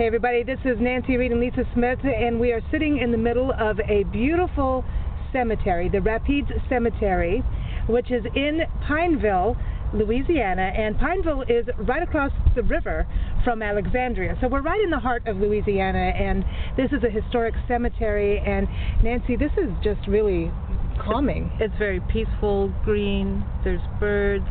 Hey everybody, this is Nancy Reed and Lisa Smith, and we are sitting in the middle of a beautiful cemetery, the Rapides Cemetery, which is in Pineville, Louisiana, and Pineville is right across the river from Alexandria. So we're right in the heart of Louisiana, and this is a historic cemetery, and Nancy, this is just really calming. It's very peaceful, green, there's birds,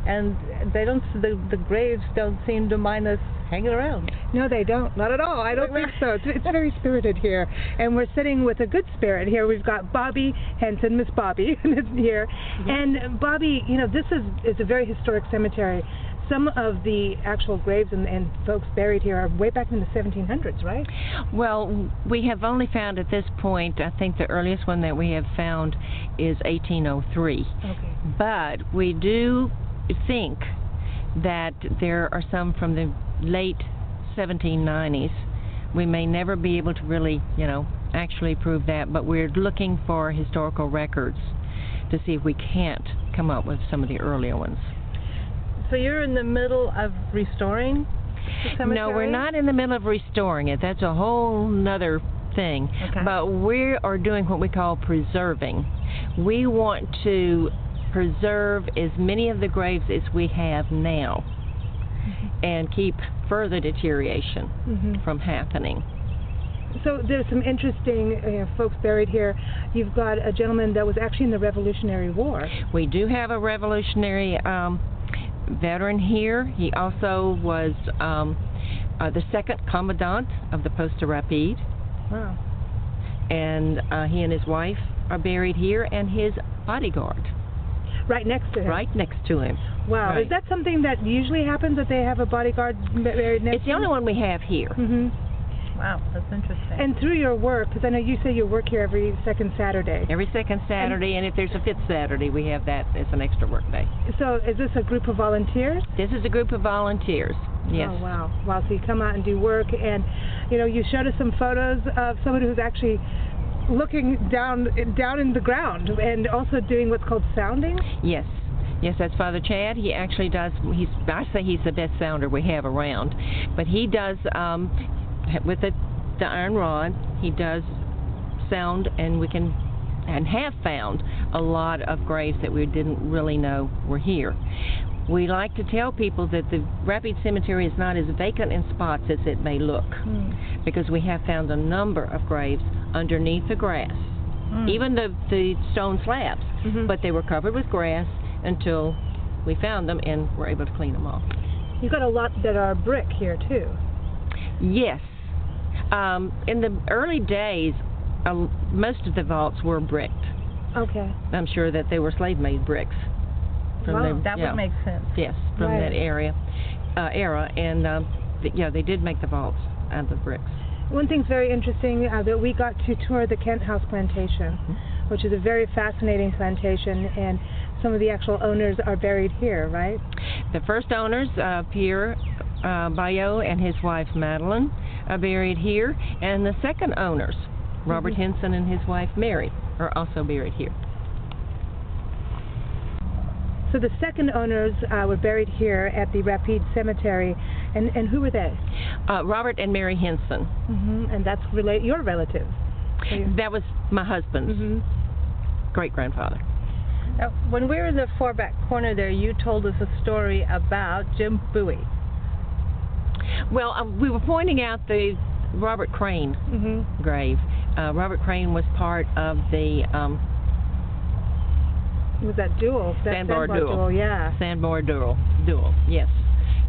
and the graves don't seem to mind us hanging around. No, they don't. Not at all. I don't think so. It's very spirited here. And we're sitting with a good spirit here. We've got Bobby Henson, Miss Bobby, is here. Yes. And Bobby, you know, this is a very historic cemetery. Some of the actual graves and folks buried here are way back in the 1700s, right? Well, we have only found at this point, I think the earliest one that we have found is 1803. Okay. But we do think that there are some from the late 1790s. We may never be able to really, actually prove that, but we're looking for historical records to see if we can't come up with some of the earlier ones. So you're in the middle of restoring the cemetery? No, we're not in the middle of restoring it. That's a whole nother thing. Okay. But we are doing what we call preserving. We want to preserve as many of the graves as we have now, and keep further deterioration from happening. So there's some interesting folks buried here. You've got a gentleman that was actually in the Revolutionary War. We do have a Revolutionary veteran here. He also was the second commandant of the post of Rapide. Wow. And he and his wife are buried here, and his bodyguard. Right next to him? Right next to him. Wow. Right. Is that something that usually happens, that they have a bodyguard buried next to him? It's the only one we have here. Wow, that's interesting. And through your work, because I know you say you work here every second Saturday. Every second Saturday, and if there's a fifth Saturday, we have that as an extra work day. So is this a group of volunteers? This is a group of volunteers, yes. Oh, wow. Wow, so you come out and do work, and, you showed us some photos of someone who's actually looking down in the ground, and also doing what's called sounding? Yes. Yes, that's Father Chad. He actually does, I say he's the best sounder we have around, but he does, with the iron rod, he does sound, and have found a lot of graves that we didn't really know were here. We like to tell people that the Rapides Cemetery is not as vacant in spots as it may look, because we have found a number of graves underneath the grass, even the stone slabs, but they were covered with grass until we found them and were able to clean them off. You've got a lot that are brick here too. Yes. In the early days, most of the vaults were bricked. Okay. I'm sure that they were slave-made bricks. That would make sense. Yes, from that era, and they did make the vaults out of the bricks. One thing's very interesting, that we got to tour the Kent House Plantation, which is a very fascinating plantation, and some of the actual owners are buried here, right? The first owners, Pierre Bayot and his wife Madeline, are buried here, and the second owners, Robert Henson and his wife Mary, are also buried here. So the second owners were buried here at the Rapides Cemetery, and who were they? Robert and Mary Henson. And that's your relatives? That was my husband's great-grandfather. Now, when we were in the far back corner there, you told us a story about Jim Bowie. Well, we were pointing out the Robert Crane grave. Robert Crane was part of the was that duel? Sandbar duel, yeah. Sandbar duel, yes.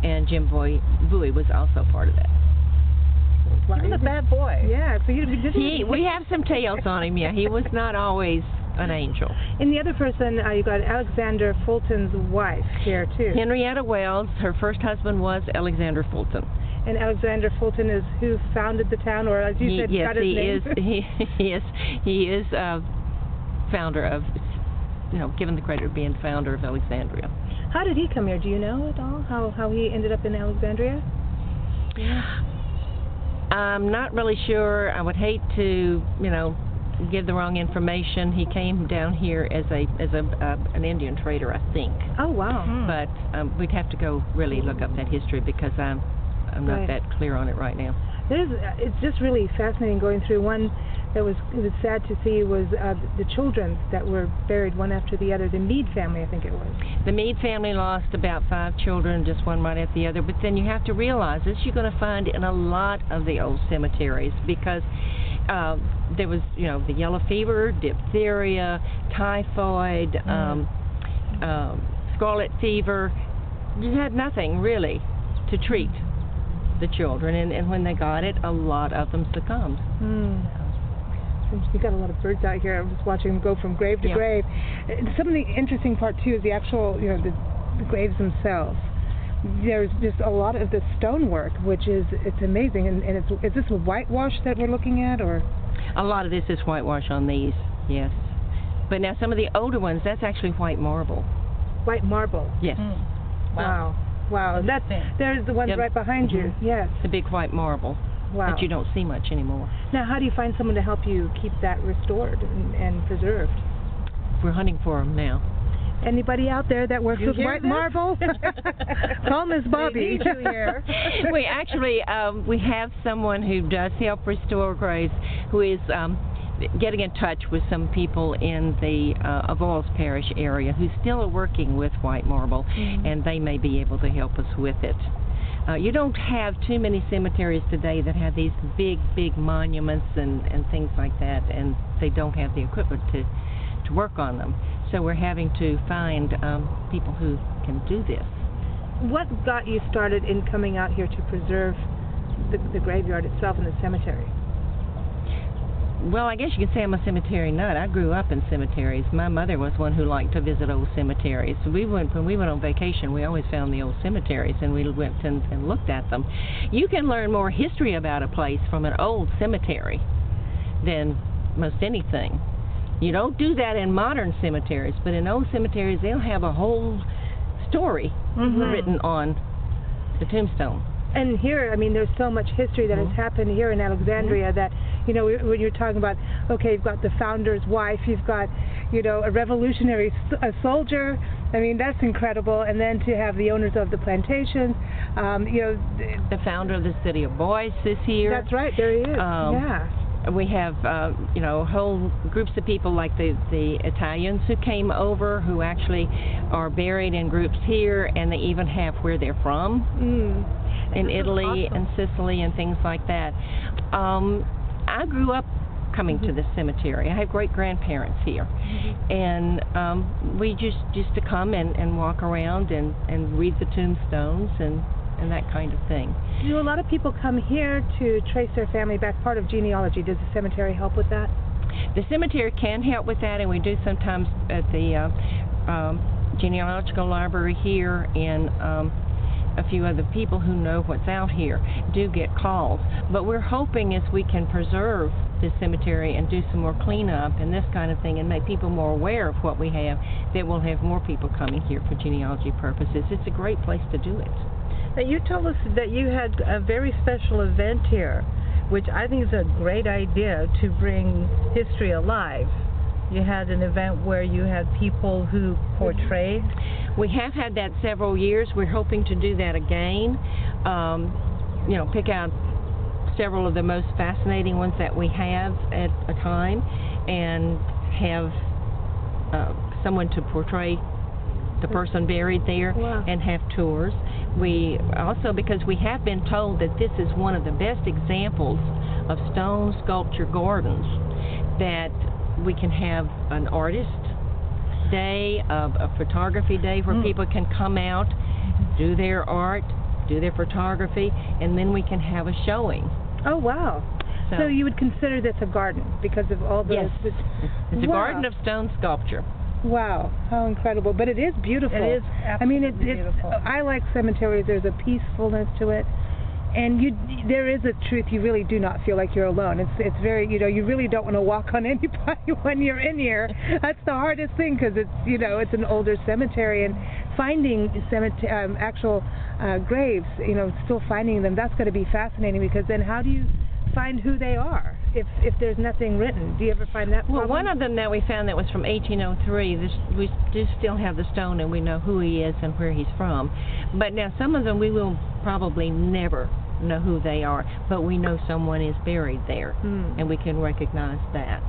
And Jim Bowie was also part of that. He was a bad boy. Yeah, so we have some tales on him, yeah. He was not always an angel. And the other person, you got Alexander Fulton's wife here, too. Henrietta Wells, her first husband was Alexander Fulton. And Alexander Fulton is who founded the town, or as you said, got his name? He is founder of, given the credit of being founder of Alexandria. How did he come here? Do you know at all how he ended up in Alexandria? Yeah. I'm not really sure. I would hate to, give the wrong information. He came down here as an Indian trader, I think. Oh, wow. But we'd have to go really look up that history, because I'm not Right. that clear on it right now. It's just really fascinating going through. One that it was sad to see was the children that were buried one after the other. The Meade family, I think it was. The Meade family lost about 5 children, just one right after the other. But then you have to realize this you're going to find in a lot of the old cemeteries, because there was, the yellow fever, diphtheria, typhoid, scarlet fever. You had nothing really to treat the children, and when they got it, a lot of them succumbed. You got a lot of birds out here. I'm just watching them go from grave to grave. Some of the interesting part too is the actual, the graves themselves. There's just a lot of the stonework, which it's amazing. And is this a whitewash that we're looking at, or? A lot of this is whitewash on these, yes. But now some of the older ones, that's actually white marble. White marble. Yes. Wow. There's the ones right behind you. Yes. The big white marble. Wow. That you don't see much anymore. Now, how do you find someone to help you keep that restored and preserved? We're hunting for them now. Anybody out there that works with white marble? Call Miss Bobby. We actually we have someone who does help restore graves, who is getting in touch with some people in the Rapides-Parish area who still are working with white marble, and they may be able to help us with it. You don't have too many cemeteries today that have these big monuments and things like that, and they don't have the equipment to work on them. So we're having to find people who can do this. What got you started in coming out here to preserve the graveyard itself and the cemetery? Well, I guess you could say I'm a cemetery nut. I grew up in cemeteries. My mother was one who liked to visit old cemeteries. When we went on vacation, we always found the old cemeteries, and we went and looked at them. You can learn more history about a place from an old cemetery than most anything. You don't do that in modern cemeteries, but in old cemeteries, they'll have a whole story written on the tombstone. And here, I mean, there's so much history that has happened here in Alexandria that, when you're talking about, okay, you've got the founder's wife, you've got, a revolutionary soldier. I mean, that's incredible. And then to have the owners of the plantations, the founder of the city of Boyce is here. That's right, there he is. We have, whole groups of people like the Italians who came over, who actually are buried in groups here, and they even have where they're from. In Italy and Sicily and things like that. I grew up coming to this cemetery. I have great-grandparents here. And we just used to come and walk around and read the tombstones and that kind of thing. Do a lot of people come here to trace their family back? Part of genealogy. Does the cemetery help with that? The cemetery can help with that, and we do sometimes at the genealogical library here, and a few other people who know what's out here do get calls. But we're hoping as we can preserve this cemetery and do some more cleanup and this kind of thing and make people more aware of what we have, that we'll have more people coming here for genealogy purposes. It's a great place to do it. Now, you told us that you had a very special event here, which I think is a great idea to bring history alive. You had an event where you had people who portrayed. We have had that several years. We're hoping to do that again. Pick out several of the most fascinating ones that we have at a time, and have someone to portray the person buried there, and have tours. We also, because we have been told that this is one of the best examples of stone sculpture gardens, that we can have an artist day, a photography day where people can come out, do their art, do their photography, and then we can have a showing. Oh, wow. So you would consider this a garden because of all the... Yes. It's a garden of stone sculpture. Wow, how incredible. But it is beautiful. It is absolutely beautiful. I like cemeteries. There's a peacefulness to it. And there is a truth. You really do not feel like you're alone. It's very, you really don't want to walk on anybody when you're in here. That's the hardest thing, because it's an older cemetery, and finding actual graves, still finding them, that's going to be fascinating, because then how do you find who they are if there's nothing written? Do you ever find that problem? Well, one of them that we found that was from 1803, we do still have the stone, and we know who he is and where he's from. But now some of them we will probably never know who they are, but we know someone is buried there, and we can recognize that.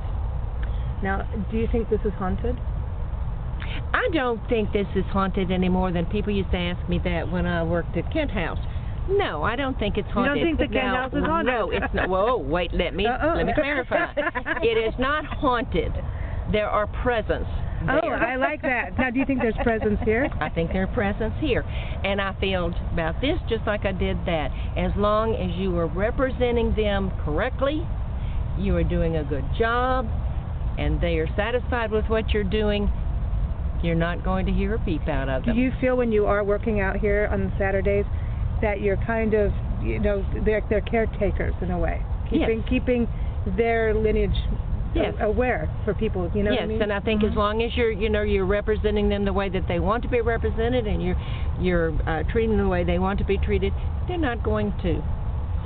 Now, do you think this is haunted? I don't think this is haunted any more than people used to ask me that when I worked at Kent House. No, I don't think it's haunted. You don't think the Kent House is haunted? No, it's not. Whoa, wait, let me clarify. It is not haunted. There are presents there. Oh, I like that. Now, do you think there's presence here? I think there are presents here. And I feel about this just like I did that. As long as you are representing them correctly, you are doing a good job, and they are satisfied with what you're doing, you're not going to hear a peep out of them. Do you feel when you are working out here on Saturdays that you're kind of, they're caretakers in a way, keeping their lineage aware for people, you know what I mean? Yes, and I think as long as you're representing them the way that they want to be represented, and you're treating them the way they want to be treated, they're not going to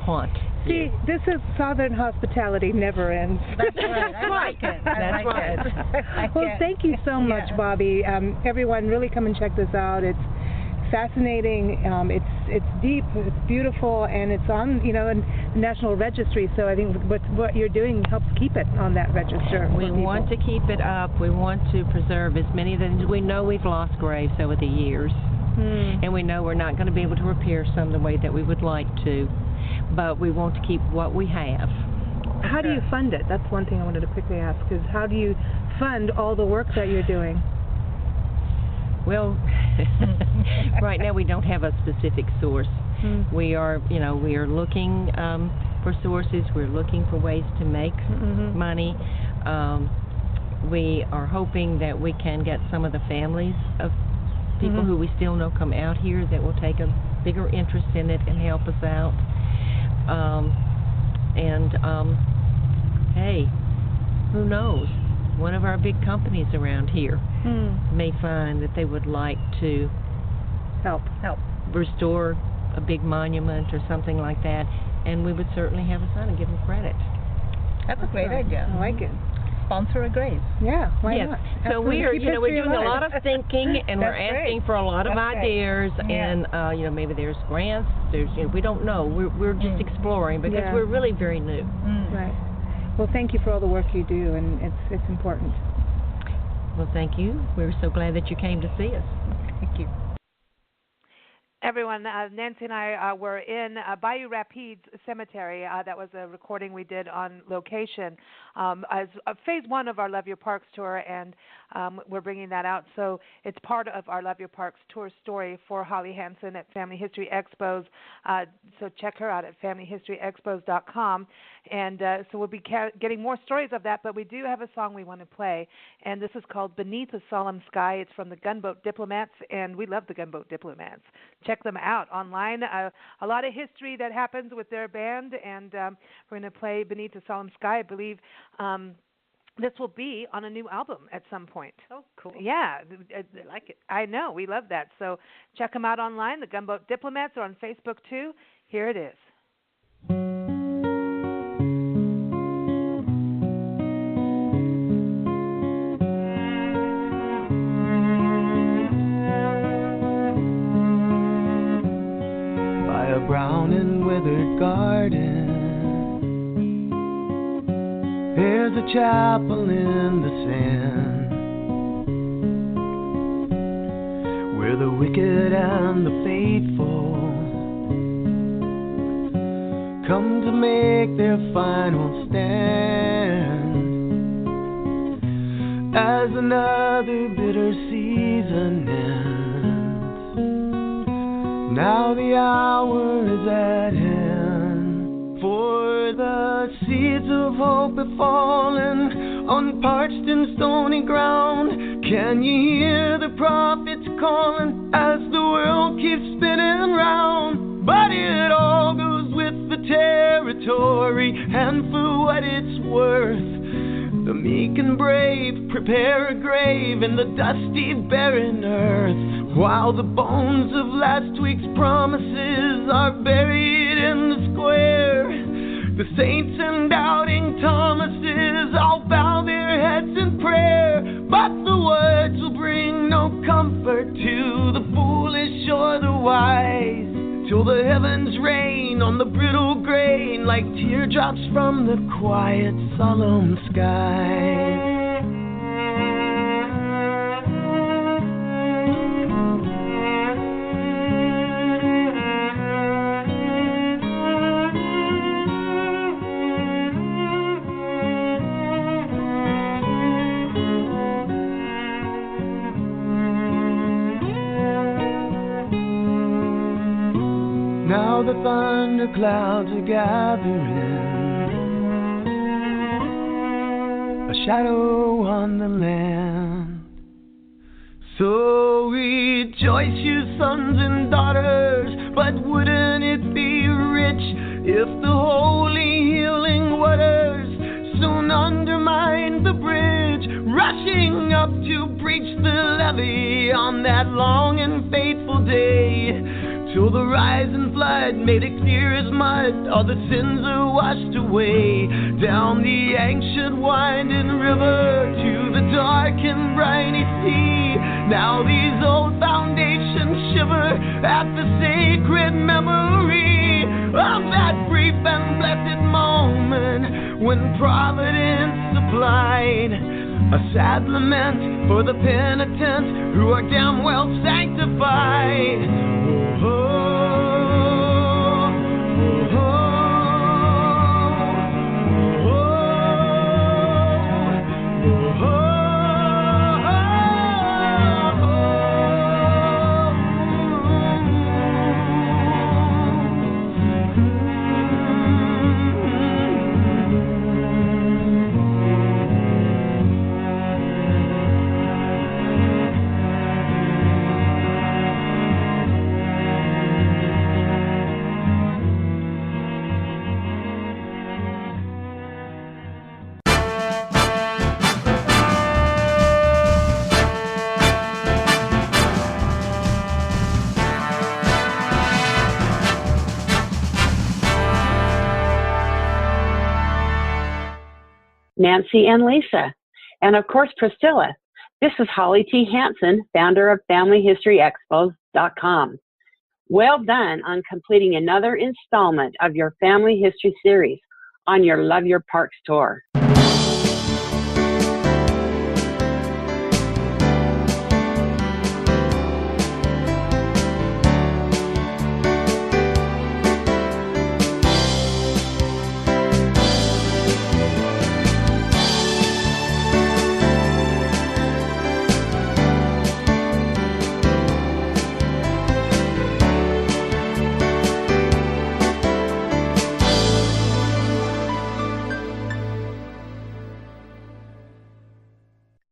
haunt. See, this is Southern hospitality, never ends. That's right. I like it. That's right. Well, thank you so much, Bobby. Everyone, really come and check this out. It's fascinating. It's deep. It's beautiful, and it's on in the National Registry. So I think what you're doing helps keep it on that register. We want to keep it up. We want to preserve as many of them. We know we've lost graves over the years, and we know we're not going to be able to repair some the way that we would like to. But we want to keep what we have. How do you fund it? That's one thing I wanted to quickly ask, is how do you fund all the work that you're doing? Well, right now we don't have a specific source. We are looking for sources. We're looking for ways to make money. We are hoping that we can get some of the families of people who we still know come out here that will take a bigger interest in it and help us out. Hey, who knows? One of our big companies around here may find that they would like to help restore a big monument or something like that, and we would certainly have a sign and give them credit. That's a great idea. I like it. Sponsor a grave. Yeah, why not? So Absolutely. we're doing a lot of thinking, and we're asking for a lot of ideas, and maybe there's grants. We don't know. We're just exploring because we're really very new. Right. Well, thank you for all the work you do, and it's important. Well, thank you. We're so glad that you came to see us. Thank you. Everyone, Nancy and I were in Bayou Rapides Cemetery. That was a recording we did on location as phase one of our Love Your Parks tour, and we're bringing that out. So it's part of our Love Your Parks tour story for Holly Hansen at Family-History-Expos. So check her out at Family-History-Expos.com. And so we'll be getting more stories of that, but we do have a song we want to play, and this is called Beneath a Solemn Sky. It's from the Gunboat Diplomats, and we love the Gunboat Diplomats. Check them out online. A lot of history that happens with their band, and we're going to play Beneath a Solemn Sky. I believe this will be on a new album at some point. Oh, cool. Yeah, I like it. I know. We love that. So check them out online. The Gunboat Diplomats are on Facebook, too. Here it is. Brown and withered garden, there's a chapel in the sand, where the wicked and the faithful come to make their final stand. As another bitter season ends, now the hour is at hand, for the seeds of hope have fallen on parched and stony ground. Can you hear the prophets calling as the world keeps spinning round? But it all goes with the territory, and for what it's worth, the meek and brave prepare a grave in the dusty, barren earth, while the bones of last week's promises are buried in the square. The saints and doubting Thomases all bow their heads in prayer, but the words will bring no comfort to the foolish or the wise, till the heavens rain rain on the brittle grain like teardrops from the quiet, solemn sky. Now the thunder clouds are gathering, a shadow on the land. So rejoice, you sons and daughters, but wouldn't it be rich if the holy healing waters soon undermined the bridge, rushing up to breach the levee on that long and fateful day? Till the rising flood made it clear as mud, all the sins are washed away. Down the ancient winding river to the dark and briny sea. Now these old foundations shiver at the sacred memory of that brief and blessed moment when Providence supplied a sad lament for the penitent who are damn well sanctified. Oh, oh, oh, oh, oh, Nancy and Lisa, and of course Priscilla. This is Holly T. Hansen, founder of Family-History-Expos.com. Well done on completing another installment of your Family History series on your Love Your Parks tour.